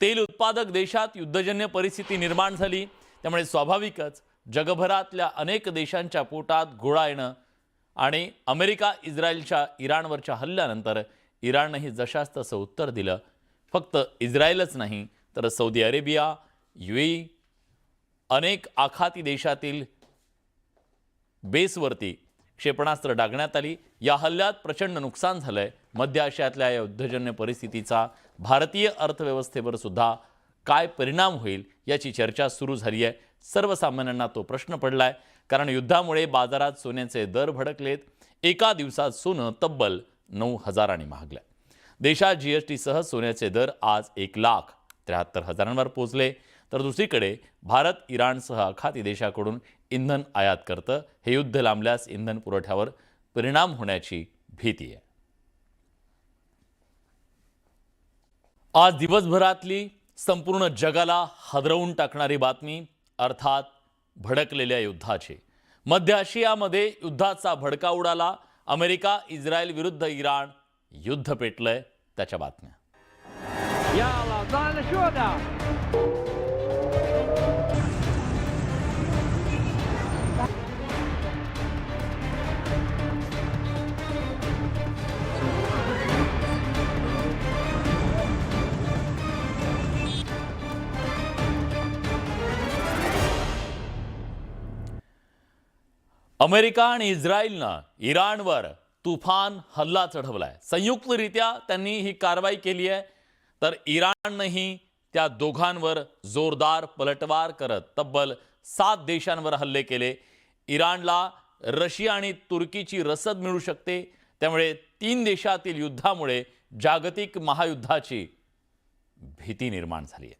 तेल उत्पादक देशात युद्धजन्य परिस्थिती निर्माण झाली, त्यामुळे स्वाभाविकच जगभरातल्या अनेक देशांच्या पोटात गोळा येणं आणि अमेरिका इस्रायलच्या इराणवरच्या हल्ल्यानंतर इराणनेही जशास तसं उत्तर दिलं. फक्त इस्रायलच नाही तर सौदी अरेबिया, यूएई, अनेक आखाती देशातील बेसवरती क्षेपणास्त्र डागण्यात आली. या हल्ल्यात प्रचंड नुकसान झालंय. मध्य आशियातल्या या युद्धजन्य परिस्थितीचा भारतीय अर्थव्यवस्थेवर सुद्धा काय परिणाम होईल याची चर्चा सुरू झाली आहे. सर्वसामान्यांना तो प्रश्न पडलाय, कारण युद्धामुळे बाजारात सोन्याचे दर भडकलेत. एका दिवसात सोनं तब्बल 9,000 महागलं. देशात जीएसटीसह सोन्याचे दर आज 1,73,000 पोहोचले. तर दुसरीकडे भारत इराणसह आखाती देशाकडून इंधन आयात करतं. हे युद्ध लांबल्यास इंधन पुरवठ्यावर परिणाम होण्याची भीती आहे. आज दिवसभरातली संपूर्ण जगाला हादरवून टाकणारी बातमी, अर्थात भडकलेल्या युद्धाची. मध्य आशियामध्ये युद्धाचा भडका उडाला. अमेरिका इस्रायल विरुद्ध इराण युद्ध पेटलंय, त्याच्या बातम्या. अमेरिका आणि इस्रायलनं इराणवर तुफान हल्ला चढवलाय. संयुक्तरित्या त्यांनी ही कारवाई केली आहे. तर इराणनंही त्या दोघांवर जोरदार पलटवार करत तब्बल 7 देशांवर हल्ले केले. इराणला रशिया आणि तुर्कीची रसद मिळू शकते, त्यामुळे 3 देशातील युद्धामुळे जागतिक महायुद्धाची भीती निर्माण झाली आहे.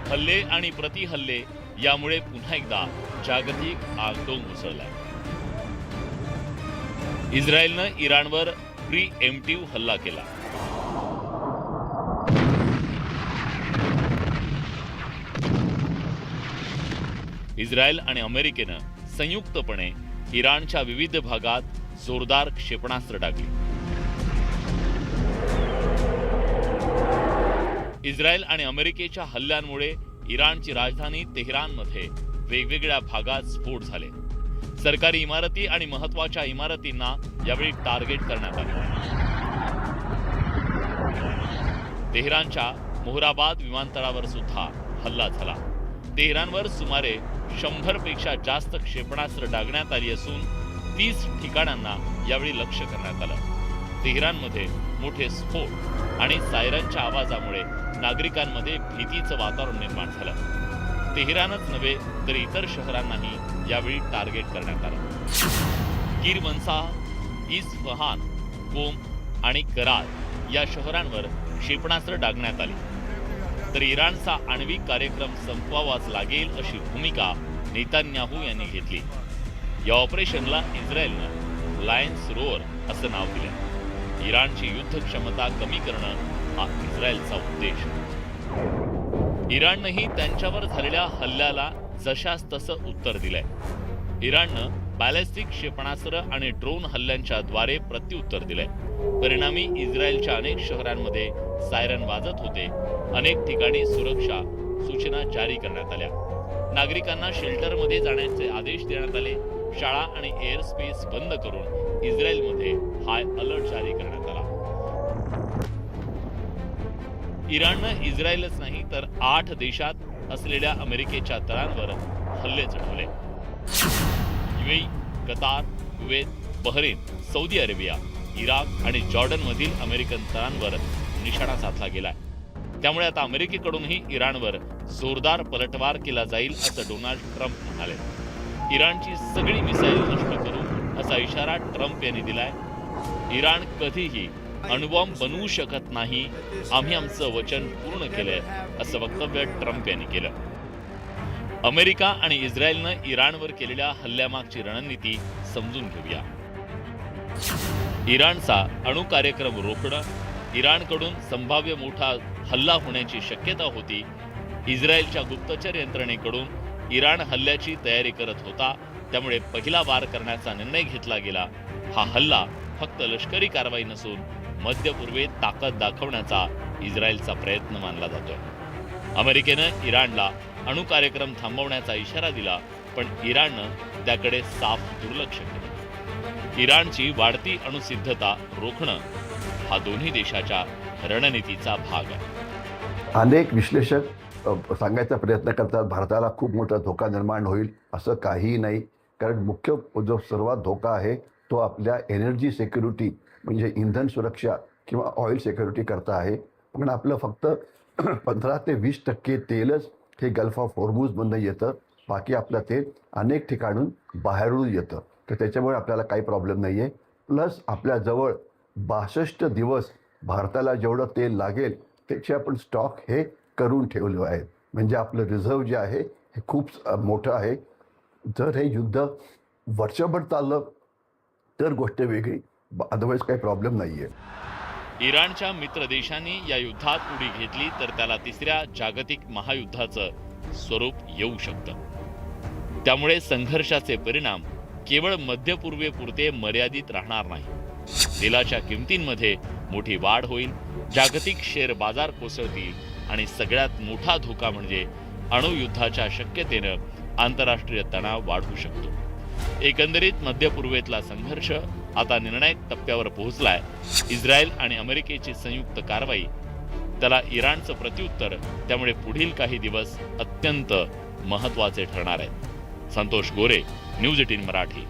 हल्ले आणि प्रतिहल्ले यामुळे पुन्हा एकदा जागतिक आगडोंब उसळलाय. इस्रायलनं इराणवर प्रीएम्प्टिव्ह हल्ला केला. इस्रायल आणि अमेरिकेनं संयुक्तपणे इराणच्या विविध भागात जोरदार क्षेपणास्त्र डागली. इस्रायल आणि अमेरिकेच्या हल्ल्यांमुळे इराणची राजधानी तेहरानमध्ये वेगवेगळ्या भागात स्फोट झाले. सरकारी इमारती आणि महत्त्वाच्या इमारतींना यावेळी टार्गेट करण्यात आले. तेहरानच्या मोहराबाद विमानतळावर सुद्धा हल्ला झाला. तेहरानवर सुमारे 100 पेक्षा जास्त क्षेपणास्त्र डागण्यात आली असून 30 ठिकाणांना यावेळी लक्ष करण्यात आलं. तेहरानमध्ये मोठे स्फोट आणि सायरनच्या आवाजामुळे नागरिकांमध्ये भीतीचं वातावरण निर्माण झालं. तेहरानच नव्हे तर इतर शहरांनाही यावेळी टार्गेट करण्यात आलं. किरमन्सा, इस्फहान, कोम आणि करार या शहरांवर क्षेपणास्त्र डागण्यात आली. तर इराणचा आण्विक कार्यक्रम संपवावाच लागेल अशी भूमिका नेतान्याहू यांनी घेतली. या ऑपरेशनला इस्रायलनं लायन्स रोअर असं नाव दिलं. इराणची युद्ध क्षमता कमी करणं हा इस्रायलचा उद्देश. इराणनंही त्यांच्यावर झालेल्या हल्ल्याला जशास तसं उत्तर दिलंय. इराणनं बॅलिस्टिक क्षेपणास्त्र आणि ड्रोन हल्ल्यांच्या द्वारे प्रत्युत्तर दिलंय. परिणामी इस्रायलच्या अनेक शहरांमध्ये सायरन वाजत होते. अनेक ठिकाणी सुरक्षा सूचना जारी करण्यात आल्या. नागरिकांना शेल्टरमध्ये जाण्याचे आदेश देण्यात आले. शाळा आणि एअर स्पेस बंद करून इस्रायलमध्ये हाय अलर्ट जारी करण्यात आला. इराणनं इस्रायलच नाही तर 8 देशात असलेल्या अमेरिकेच्या तळांवर हल्ले चढवले. UAE, Qatar, Kuwait, Bahrain, Saudi Arabia, Iraq आणि जॉर्डनमधील अमेरिकन तळांवर निशाणा साधला गेलाय. त्यामुळे आता अमेरिकेकडूनही इराणवर जोरदार पलटवार केला जाईल असं डोनाल्ड ट्रम्प म्हणाले. इराणची सगळी मिसाईल नष्ट करू असा इशारा ट्रम्प यांनी दिलाय. इराण कधीही अणुबॉम्ब बनवू शकत नाही, आम्ही आमचं वचन पूर्ण केलंय असं वक्तव्य ट्रम्प यांनी केलं. अमेरिका आणि इस्रायलनं इराणवर केलेल्या हल्ल्यामागची रणनीती समजून घेऊया. इराणचा अणु कार्यक्रम रोखणं, इराणकडून संभाव्य मोठा हल्ला होण्याची शक्यता होती. इस्रायलच्या गुप्तचर यंत्रणेकडून इराण हल्ल्याची तयारी करत होता, त्यामुळे पहिला वार करण्याचा निर्णय घेतला गेला. हा हल्ला फक्त लष्करी कारवाई नसून मध्य पूर्वेत ताकद दाखवण्याचा इस्रायलचा प्रयत्न मानला जातोय. अमेरिकेनं इराणला अणु कार्यक्रम थांबवण्याचा इशारा दिला, पण इराणनं त्याकडे साफ दुर्लक्ष केलं. इराणची वाढती अणुसिद्धता रोखणं हा दोन्ही देशाच्या रणनीतीचा भाग आहे. अनेक विश्लेषक सांगायचा प्रयत्न करतात भारताला खूप मोठा धोका निर्माण होईल. असं काहीही नाही, कारण मुख्य जो सर्वात धोका आहे तो आपल्या एनर्जी सिक्युरिटी म्हणजे इंधन सुरक्षा किंवा ऑइल सिक्युरिटी करता आहे. पण आपलं फक्त 15 ते 20% तेलच हे गल्फ ऑफ हॉर्मुझमधून येतं. बाकी आपलं तेल अनेक ठिकाणून बाहेरून येतं, तर त्याच्यामुळे आपल्याला काही प्रॉब्लेम नाही आहे. प्लस आपल्याजवळ 62 दिवस भारताला जेवढं तेल लागेल त्याचे आपण स्टॉक हे करून ठेवले आहेत. म्हणजे आपलं रिझर्व्ह जे आहे हे खूप मोठं आहे. जर हे युद्ध वर्षभर चाललं तर गोष्ट वेगळी, अदरवाईज काही प्रॉब्लेम नाही आहे. इराणच्या मित्र देशांनी या युद्धात उडी घेतली तर त्याला तिसऱ्या जागतिक महायुद्धाचं स्वरूप येऊ शकतं. त्यामुळे संघर्षाचे परिणाम केवळ मध्य पूर्वेपुरते मर्यादित राहणार नाही. तेलाच्या किमतींमध्ये मोठी वाढ होईल, जागतिक शेअर बाजार कोसळतील आणि सगळ्यात मोठा धोका म्हणजे अणुयुद्धाच्या शक्यतेनं आंतरराष्ट्रीय तणाव वाढू शकतो. एकंदरीत मध्य पूर्वेतला संघर्ष आता निर्णायक टप्प्यावर पोहोचलाय. इस्रायल आणि अमेरिकेची संयुक्त कारवाई, त्याला इराणचं प्रत्युत्तर, त्यामुळे पुढील काही दिवस अत्यंत महत्त्वाचे ठरणार आहेत. संतोष गोरे, न्यूज 18 मराठी.